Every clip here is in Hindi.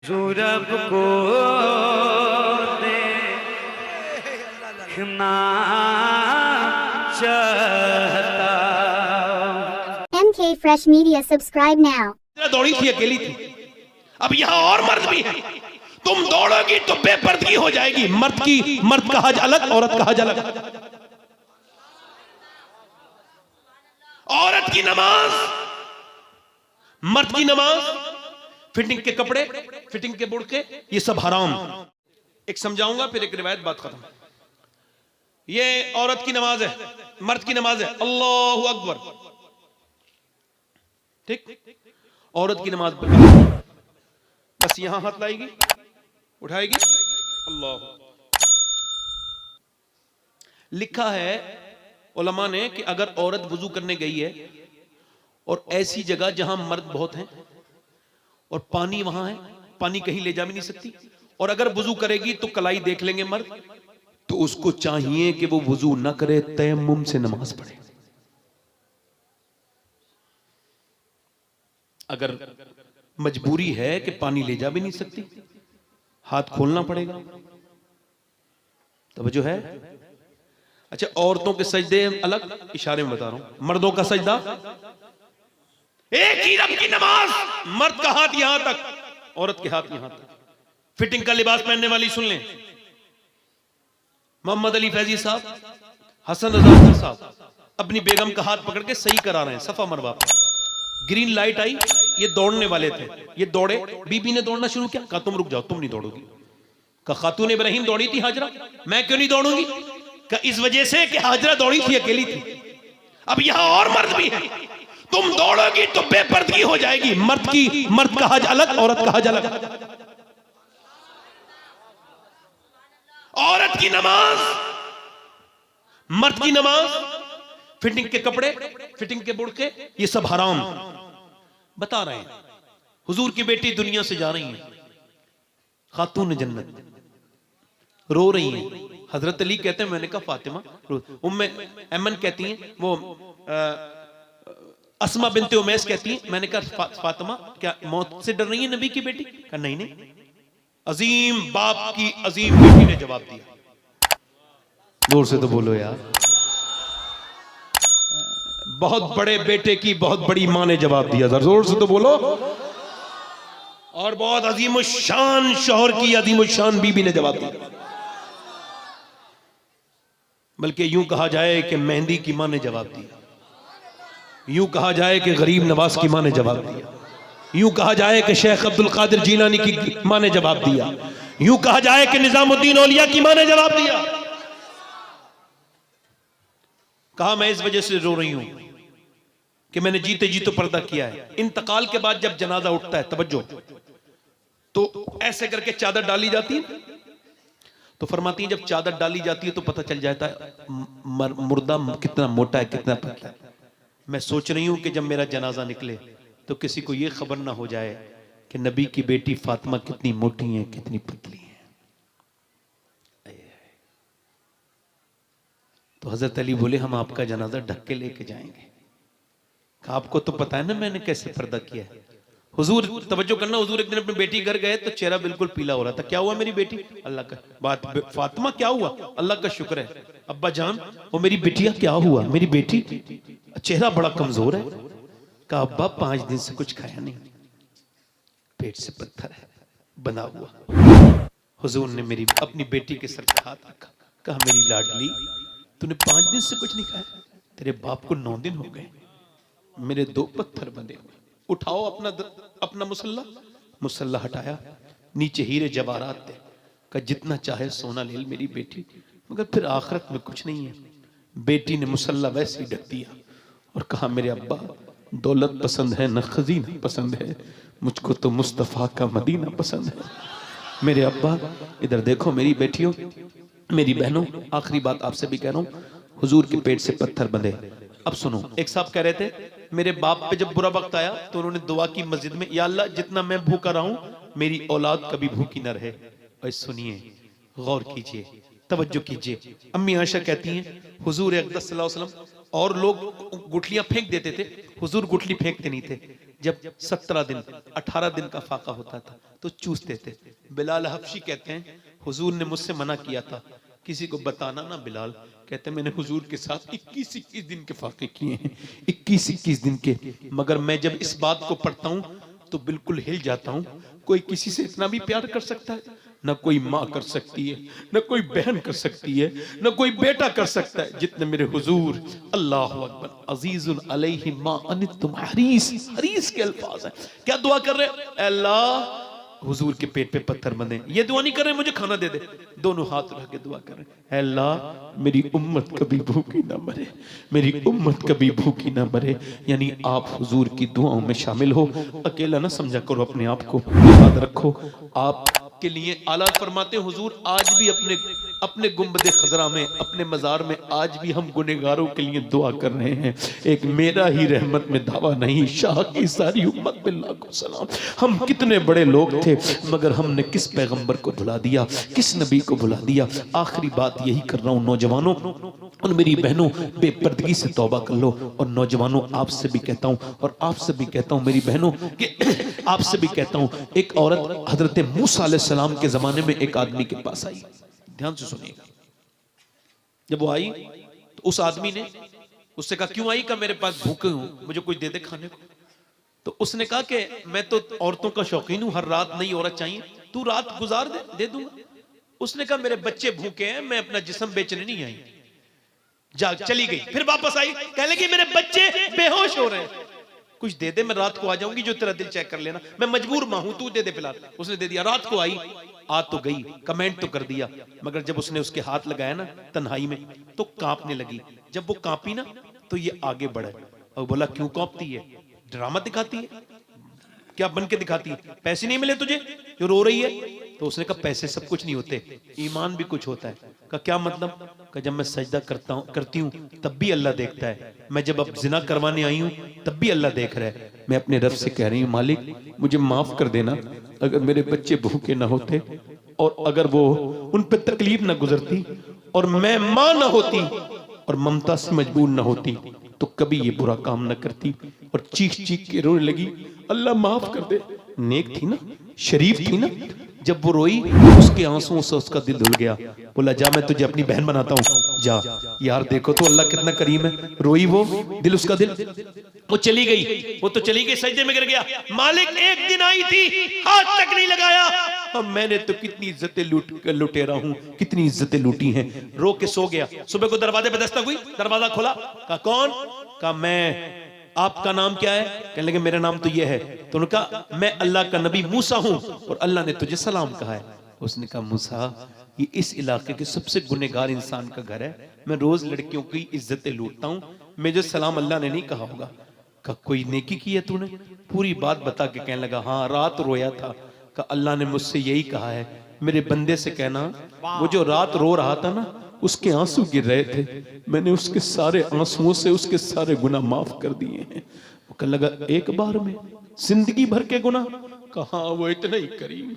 रब को देखना चाहता। MK Fresh Media, subscribe now. दौड़ी थी, अकेली थी। अब यहाँ और मर्द भी है। तुम दौड़ोगी तो बेपर्दगी हो जाएगी। मर्द का हज अलग, औरत का हज अलग। औरत की नमाज, मर्द की नमाज, फिटिंग के कपड़े, फिटिंग के बुड़के, ये सब हराम। एक समझाऊंगा फिर एक रिवायत, बात खत्म। ये औरत की नमाज है, मर्द की नमाज है, अल्लाहु अकबर, ठीक। औरत की नमाज बस यहां हाथ लाएगी, उठाएगी, अल्लाह। लिखा है उलमा ने कि अगर औरत वुजू करने गई है और ऐसी जगह जहां मर्द बहुत हैं और पानी वहां है, पानी कहीं ले जा भी नहीं सकती, और अगर वुजू करेगी तो कलाई देख लेंगे मर्द, तो उसको चाहिए कि वो वुजू ना करे, तयम्मुम से नमाज पढ़े। अगर मजबूरी है कि पानी ले जा भी नहीं सकती, हाथ खोलना पड़ेगा, तवज्जो है। अच्छा, औरतों के सजदे अलग, इशारे में बता रहा हूं। मर्दों का सजदा एक ही रब की नमाज, मर्द का हाथ यहां तक, औरत के हाथ यहां तक। फिटिंग का लिबास पहनने वाली सुन लें, मोहम्मद अली फैजी साहब, हसन रजा साहब अपनी बेगम का हाथ पकड़ के सही करा रहे हैं सफा मरवा पर। ग्रीन लाइट आई, ये दौड़ने वाले थे, ये दौड़े, बीबी ने दौड़ना शुरू किया, कहा तुम रुक जाओ, तुम नहीं दौड़ोगी। कहा खातून इब्राहिम दौड़ी थी हाजरा, मैं क्यों नहीं दौड़ूंगी? कहा इस वजह से कि हाजरा दौड़ी थी, अकेली थी। अब यहां और मर्द भी है। तुम दौड़ोगी तो बेपर्दगी हो जाएगी। मर्द का हज अलग, औरत का हज अलग। औरत की नमाज, मर्द की नमाज, फिटिंग के कपड़े, फिटिंग के बुड़के, ये सब हराम। बता रहे हैं, हुजूर की बेटी दुनिया से जा रही है, खातून जन्नत, रो रही हैं। हजरत अली कहते हैं, मैंने कहा फातिमा, उम्मे ऐमन कहती हैं, वो अस्मा बिनते उमैस कहती हैं, मैंने कहा फातिमा क्या मौत से डर रही है नबी की बेटी? कहा नहीं नहीं। अजीम बाप की अजीम बेटी ने जवाब दिया। जोर से तो बोलो यार। बहुत बड़े बेटे की बहुत बड़ी मां ने जवाब दिया, जोर से तो बोलो। और बहुत अजीम शान शौहर की अजीम शान बीबी ने जवाब दिया। बल्कि यूं कहा जाए कि मेहंदी की मां ने जवाब दिया, यूं कहा जाए कि गरीब नवाज की मां ने जवाब दिया, यूं कहा जाए कि शेख अब्दुल कादिर जीलानी की मां ने जवाब दिया, यूं कहा जाए कि निजामुद्दीन औलिया की मां ने जवाब दिया। कहा मैं इस वजह से रो रही हूं कि मैंने जीते जी तो पर्दा किया है। इंतकाल के बाद जब जनाजा उठता है, तवज्जो, तो ऐसे करके चादर डाली जाती है, तो फरमाती है जब चादर डाली जाती है तो पता चल जाता है मुर्दा कितना मोटा है, कितना पतला है। मैं सोच रही हूं कि जब मेरा जनाजा निकले तो किसी को यह खबर ना हो जाए कि नबी की बेटी फातिमा कितनी मोटी है, कितनी पतली है। तो हजरत अली बोले हम आपका जनाजा ढक के लेके जाएंगे। आपको तो पता है ना मैंने कैसे पर्दा किया है। हुजूर तवज्जो करना, हुजूर एक दिन अपनी बेटी घर गए तो चेहरा बिल्कुल पीला हो रहा था। क्या हुआ मेरी बेटी? अल्लाह का बात, फातिमा क्या हुआ? अल्लाह का शुक्र है। अब्बा जान वो मेरी बेटिया क्या हुआ? मेरी बेटी चेहरा बड़ा कमजोर है। कहा अब्बा 5 दिन से कुछ खाया नहीं, पेट से पत्थर है बना हुआ। हुजूर ने मेरी अपनी बेटी के सर पे हाथ रखा, कहा मेरी लाडली तूने 5 दिन से कुछ नहीं खाया, तेरे बाप को 9 दिन हो गए, मेरे 2 पत्थर बंधे हुए, उठाओ अपना मुसल्ला हटाया, नीचे हीरे जवाहरात थे। कहा जितना चाहे सोना ले मेरी बेटी, मगर फिर आखिरत में कुछ नहीं है। बेटी ने मुसल्ला वैसे ही ढक दिया और कहा मेरे अब्बा दौलत पसंद है न खजीना पसंद है, मुझको तो मुस्तफा का मदीना पसंद है। मेरे अब्बा इधर देखो, मेरी बेटियों, मेरी बहनों, आखिरी बात आपसे भी कह रहा हूं, हुजूर के पेट से पत्थर बंधे। अब सुनो, एक साहब कह रहे थे मेरे बाप पे जब बुरा वक्त आया तो उन्होंने दुआ की मस्जिद में, या अल्लाह जितना मैं भूखा रहा हूं मेरी औलाद कभी भूखी न रहे। और सुनिए, गौर कीजिए, तवज्जो कीजिए। अम्मी आयशा कहती हैं हुजूर अक़दस सल्लल्लाहु अलैहि वसल्लम और लोग गुठलियां फेंक देते थे, हुजूर गुठली फेंकते नहीं थे। जब 17 दिन 18 दिन का फाका होता था तो चूसते थे। बिलाल हबशी कहते हैं हुजूर ने मुझसे मना किया था किसी को बताना ना। बिलाल कहते मैंने हुजूर के साथ 21-21 दिन के फाके किए हैं, 21-21 दिन के, मगर मैं जब इस बात को पढ़ता हूं तो बिल्कुल हिल जाता हूं। कोई किसी से इतना भी प्यार कर सकता है? ना कोई माँ कर सकती है, ना कोई बहन कर सकती है, ना कोई बेटा कर सकता है जितने मेरे हुजूर। अल्लाह अकबर। अजीजुन अलैहि मा अनितुम हरीस, हरीस के अल्फाज हैं। क्या दुआ कर रहे हैं? अल्लाह हुजूर के पेट पे पत्थर बंधे। ये दुआ नहीं कर रहे मुझे खाना दे दे, दोनों हाथ उठा के दुआ कर रहे हैं अल्लाह मेरी उम्मत कभी भूखी ना मरे, मेरी उम्मत कभी भूखी ना मरे। यानी आप हुजूर की दुआओं में शामिल हो, अकेला ना समझा करो अपने आप को, याद रखो आप के लिए आला फरमाते हुजूर आज भी अपने गुंबदे खजरा में, अपने मजार में आज भी हम गुनेगारों के लिए दुआ कर रहे हैं। एक मेरा ही रहमत में दावा नहीं, शाह की सारी उम्मत पे लाखों सलाम। हम कितने बड़े लोग थे मगर हमने किस पैगंबर को भुला दिया, किस नबी को भुला दिया। आखिरी बात यही कर रहा हूं नौजवानों और मेरी बहनों, बेपर्दगी से तौबा कर लो। और नौजवानों आपसे भी कहता हूं और आपसे भी कहता हूं मेरी बहनों कि आपसे भी कहता हूं, एक औरत हजरत मूसा अलैहिस्सलाम के जमाने में एक आदमी के पास आई, ध्यान से सुनिएगा। जब वो आई तो उस आदमी ने उससे कहा क्यों आई? का मेरे पास भूखे हूं, मुझे कुछ दे दे खाने को। तो उसने कहा कि मैं तो औरतों का शौकीन हूं, हर रात नई औरत चाहिए, तू रात गुजार दे दूंगा। उसने कहा मेरे बच्चे भूखे हैं, मैं अपना जिस्म बेचने नहीं आई। चली गई, फिर वापस आई, कहने लगी मेरे बच्चे बेहोश हो रहे हैं, कुछ दे दे, मैं रात को आ जाऊंगी, जो तेरा दिल चेक कर लेना, मैं मजबूर मां हूं, तू दे दे फिलहाल। उसने दे दिया, रात को आई, आ तो गई, कमेंट तो कर दिया, मगर जब उसने उसके हाथ लगाया ना तन्हाई में तो कांपने लगी। जब वो कांपी ना तो ये आगे बढ़े और बोला क्यों कांपती है? ड्रामा दिखाती है क्या? बन के दिखाती है? पैसे नहीं मिले तुझे जो रो रही है? तो उसने कहा पैसे सब कुछ नहीं होते, ईमान भी कुछ होता है। का क्या मतलब? का जब मैं सजदा करती हूँ तब भी अल्लाह देखता है, मैं जब अब जिना करवाने आई हूँ तब भी अल्लाह देख रहा है। मैं अपने रब से कह रही हूँ मालिक मुझे माफ कर देना, अगर मेरे बच्चे भूखे ना होते और अगर वो उन पर तकलीफ ना गुजरती और मैं मां ना होती और ममता से मजबूर ना होती तो कभी ये बुरा काम न करती। और चीख चीख के रोने लगी, अल्लाह माफ कर दे। नेक थी ना, शरीफ थी ना। जब वो रोई उसके आंसुओं से उसका दिल धुल गया। बोला जा मैं तुझे अपनी बहन बनाता हूँ, जा। यार देखो तो अल्लाह कितना करीम है। रोई वो, दिल उसका दिल, वो चली गई, वो तो चली गई, सजदे में गिर गया। मालिक एक दिन आई थी, हाथ तक नहीं लगाया। अब मैंने तो कितनी इज्जतें लुटेरा हूं, कितनी इज्जतें लूटी हैं। रो के सो गया। सुबह को दरवाजे पे दस्तक हुई, दरवाजा खोला, कहा कौन? कहा मैं। आपका नाम क्या है? कहने लगे मेरा नाम तो ये है। तो उन्होंने कहा मैं अल्लाह का नबी मूसा हूं और अल्लाह ने तुझे सलाम कहा है। उसने कहा मूसा ये इस इलाके के सबसे गुनहगार इंसान का घर है, मैं रोज लड़कियों की इज्जतें लूटता हूं, मुझे सलाम अल्लाह ने नहीं कहा होगा। कहा कोई नेकी की है तूने? पूरी बात बता के कहने लगा हाँ रात रोया था, कहा अल्लाह ने मुझसे यही कहा है मेरे बंदे से कहना वो जो रात रो रहा था ना उसके आंसू गिर रहे थे, मैंने उसके सारे आंसुओं से उसके सारे गुनाह माफ कर दिए हैं। वो कहने लगा एक बार में जिंदगी भर के गुनाह? कहा वो इतना ही करीम है,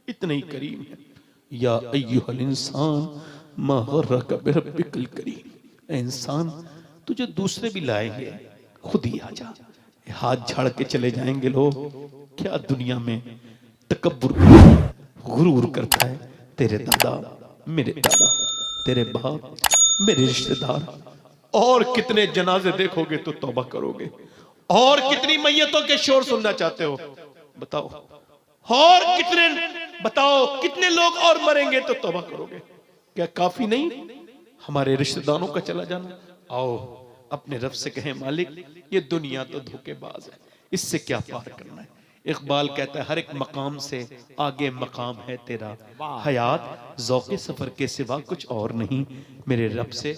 इतना ही करीम है। या अय्युहल इंसान मा गर्रका बिरब्बिकल करीम। इंसान तुझे दूसरे भी लाएंगे, खुद ही आ जा। हाथ झाड़ के चले जाएंगे लोग। क्या दुनिया में तकब्बुर गुरूर करता है। तेरे दादा, मेरे दादा, तेरे बाप, मेरे रिश्तेदार, और कितने जनाजे देखोगे तो तौबा करोगे। और कितनी मैयतों के शोर सुनना चाहते हो बताओ? और कितने बताओ कितने लोग और मरेंगे तो तौबा करोगे? क्या काफी नहीं हमारे रिश्तेदारों का चला जाना? आओ अपने रब से कहें मालिक ये दुनिया तो धोखेबाज है, इससे क्या पार करना है। इकबाल कहता है हर एक मकाम से आगे मकाम है तेरा, हयात ज़ौक़े सफर के सिवा कुछ और नहीं। मेरे रब से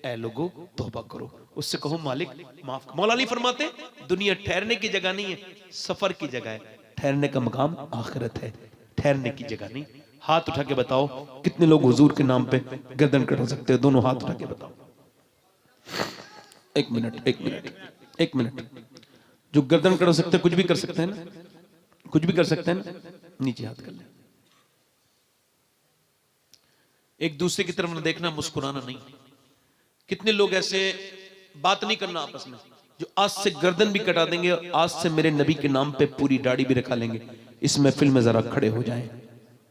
ऐ लोगो तौबा करो, उससे कहो मालिक माफ। मौला अली फरमाते दुनिया ठहरने की जगह नहीं है, सफर की जगह है। ठहरने का मकाम आखिरत है, ठहरने की जगह नहीं। हाथ उठा के बताओ कितने लोग हुजूर के नाम पे गर्दन कटा सकते हैं? दोनों हाथ उठा के बताओ। एक मिनट एक मिनट एक मिनट। जो गर्दन कटा सकते हैं कुछ भी कर सकते हैं ना, कुछ भी कर सकते हैं ना। नीचे हाथ कर ले। एक दूसरे की तरफ न देखना, मुस्कुराना नहीं। कितने लोग ऐसे बात नहीं करना आपस में, जो आज से गर्दन भी कटा देंगे और आज से मेरे नबी के नाम पे पूरी दाढ़ी भी रखा लेंगे, इस महफिल में जरा खड़े हो जाएं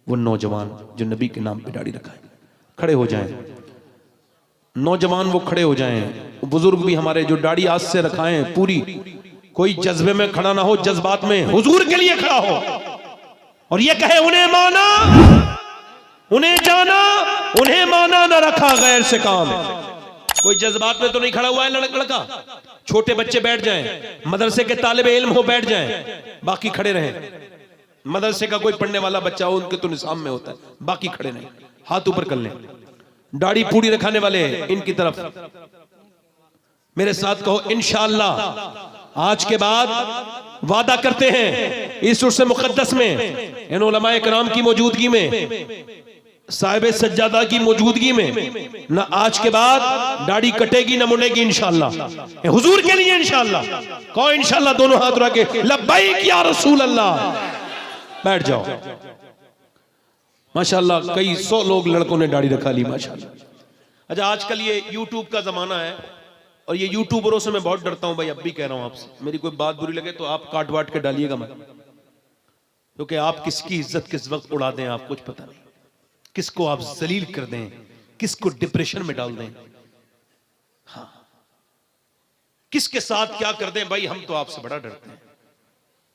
वो नौजवान जो नबी के नाम पे दाढ़ी रखाएं, खड़े हो जाएं नौजवान, वो खड़े हो जाएं। बुजुर्ग भी हमारे जो दाढ़ी आज से रखाएं पूरी, कोई जज्बे में खड़ा ना हो, जज्बात में हुजूर के लिए खड़ा हो और ये कहे उन्हें माना, उन्हें जाना, उन्हें माना, ना रखा गैर से काम। कोई जज्बात में तो नहीं खड़ा हुआ है लड़का। छोटे बच्चे बैठ जाएं, मदरसे के तालिबे इल्म हो बैठ जाएं, बाकी खड़े रहें। मदरसे का कोई पढ़ने वाला बच्चा हो, उनके तो निसाब में होता है, बाकी खड़े नहीं, हाथ ऊपर कर लें। दाढ़ी पूरी रखाने वाले इनकी तरफ मेरे साथ कहो इंशाअल्लाह। आज के बाद वादा करते हैं इस उर्स मुकद्दस में, इन उलमाए कराम की मौजूदगी में, साहिब सज्जादा की मौजूदगी में, ना आज के बाद दाढ़ी कटेगी ना मुड़ेगी इंशाअल्लाह, हुजूर के लिए इंशाअल्लाह। कहो इंशाअल्लाह, दोनों हाथ उठा के लब्बैक या रसूल अल्लाह। बैठ जाओ। माशाअल्लाह कई 100 लोग लड़कों ने दाढ़ी रखा ली माशाअल्लाह। अच्छा, आजकल ये यूट्यूब का जमाना है और ये यूट्यूबरों से मैं बहुत डरता हूं भाई, अब भी कह रहा हूं आपसे, मेरी कोई बात बुरी लगे तो आप काट वाट के डालिएगा मत, क्योंकि आप किसकी इज्जत किस वक्त उड़ा दें आप कुछ पता नहीं, किसको आप जलील कर दें, किसको डिप्रेशन में डाल दें, हाँ किसके साथ क्या कर दें भाई, हम तो आपसे बड़ा डरते हैं,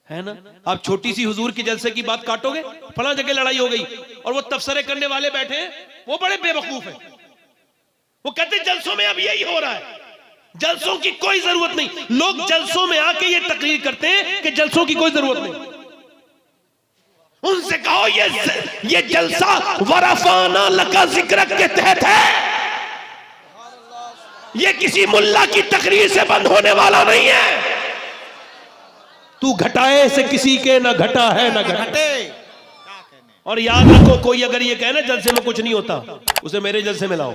है ना। आप छोटी सी हुजूर की जलसे की बात काटोगे, फला जगह लड़ाई हो गई, और वो तबसरे करने वाले बैठे हैं, वो बड़े बेवकूफ हैं, वो कहते हैं जलसों में अब यही हो रहा है, जलसों की कोई जरूरत नहीं। लोग जलसों में आके ये तकरीर करते हैं कि जलसों की कोई जरूरत नहीं। उनसे कहो ये जलसा वरफाना लका जिक्र के तहत है, ये किसी मुल्ला की तकरीर से बंद होने वाला नहीं है। तू घटाए से किसी के ना घटा है ना घटे। और याद रखो, कोई अगर ये कहे ना जलसे में कुछ नहीं होता, उसे मेरे जलसे में लाओ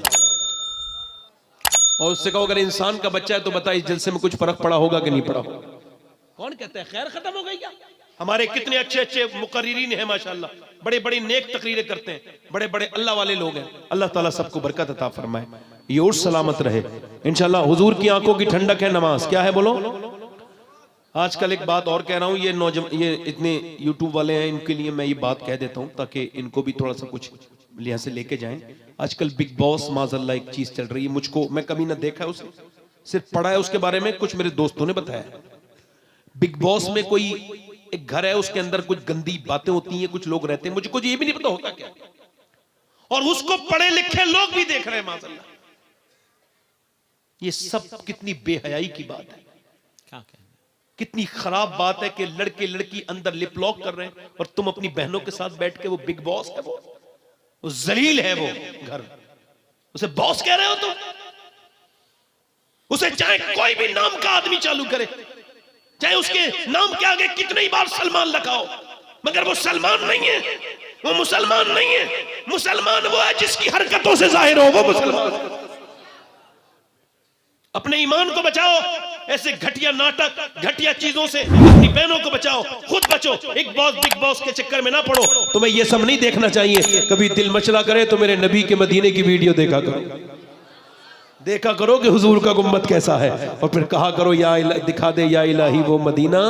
और उससे कहो अगर इंसान का बच्चा है तो बता इस जलसे में कुछ फर्क पड़ा होगा कि नहीं पड़ा होगा। कौन कहता है खैर खत्म हो गई क्या? हमारे कितने अच्छे अच्छे मुकर्रिरीन हैं माशाअल्लाह, बड़े बड़े नेक तकरीरें करते हैं, बड़े बड़े अल्लाह वाले लोग हैं। अल्लाह ताला सबको बरकत अता फरमाए, ये और सलामत रहे इंशाअल्लाह। हुजूर की आंखों की ठंडक है नमाज। क्या है बोलो? आजकल एक बात और कह रहा हूं, ये इतने यूट्यूब वाले हैं, इनके लिए मैं ये बात कह देता हूं ताकि इनको भी थोड़ा सा कुछ यहाँ से लेके जाएं। आजकल बिग बॉस माज़अल्लाह एक चीज चल रही है, मुझको मैं कभी ना देखा है उसे, सिर्फ पढ़ा है उसके बारे में, कुछ मेरे दोस्तों ने बताया। बिग बॉस में कोई एक घर है, उसके अंदर कुछ गंदी बातें होती हैं, कुछ लोग रहते हैं, मुझको ये भी नहीं पता होता क्या, और उसको पढ़े लिखे लोग भी देख रहे हैं माज़अल्लाह। ये सब कितनी बेहयाई की बात है, कितनी खराब बात है कि लड़के लड़की अंदर लिप लॉक कर रहे हैं और तुम अपनी बहनों के साथ बैठ के, वो बिग बॉस है, वो जलील है वो घर, उसे बॉस कह रहे हो तुम? उसे चाहे कोई भी नाम का आदमी चालू करे, चाहे उसके नाम के आगे कितनी बार सलमान लगाओ, मगर वो सलमान नहीं है, वो मुसलमान नहीं है। मुसलमान वो है जिसकी हरकतों से जाहिर हो वो मुसलमान। अपने ईमान को बचाओ, ऐसे घटिया नाटक घटिया चीजों से अपनी बहनों को बचाओ, खुद बचो। एक बॉस बिग बॉस के चक्कर में ना पड़ो। तुम्हें ये सब नहीं देखना चाहिए। कभी दिल मचला करे तो मेरे नबी के मदीने की वीडियो देखा करो कि हुजूर का गुम्बद कैसा है, और फिर कहा करो या दिखा दे या इलाही वो मदीना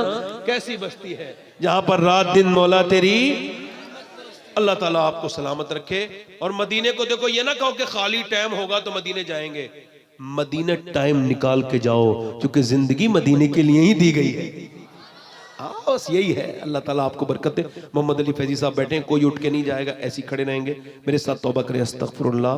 कैसी बस्ती है जहां पर रात दिन मौला तेरी। अल्लाह ताला आपको सलामत रखे। और मदीने को देखो, ये ना कहो कि खाली टाइम होगा तो मदीने जाएंगे। मदीने टाइम निकाल के जाओ, क्योंकि जिंदगी मदीने के लिए ही दी गई है। बस यही है। अल्लाह ताला आपको बरकत दे। मोहम्मद अली फैजी साहब बैठे हैं, कोई उठ के नहीं जाएगा, ऐसे ही खड़े रहेंगे। मेरे साथ तौबा करें। अस्तगफिरुल्लाह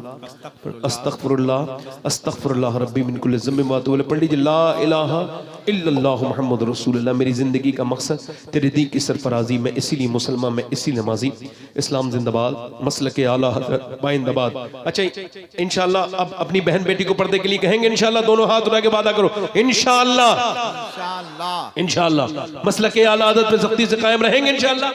अस्तगफिरुल्लाह अस्तगफिरुल्लाह रब्बी मिन कुल्लि ज़म्बिन व अतूबु इलैह। पढ़ लीजिए ला इलाहा इल्लल्लाह मुहम्मद रसूलुल्लाह। मेरी जिंदगी का मकसद तेरे दी की सरफराजी, मैं इसीलिए मुसलमान, मैं इसीलिए नमाजी। इस्लाम जिंदाबाद, मसलक आला हज़रत बाइंदाबाद। अच्छा इंशाअल्लाह अब अपनी बहन बेटी को पर्दे के लिए कहेंगे इंशाअल्लाह। दोनों हाथ उठा के वादा करो इंशाअल्लाह इंशाअल्लाह मसलक आला आदत पे सख्ती से कायम रहेंगे इंशाअल्लाह।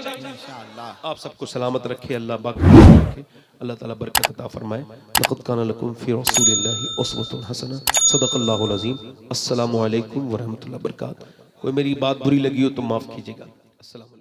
आप सबको सलामत रखे अल्लाह, बाकी रखे अल्लाह ताला बरकत अता फरमाए। लक़द काना लकुम फ़ी रसूलिल्लाहि उस्वतुन हसना। सदक़ल्लाहुल अज़ीम। अस्सलामु अलैकुम व रहमतुल्लाहि व बरकातहू। कोई मेरी बात बुरी लगी हो तो माफ कीजिएगा। अस्सलाम।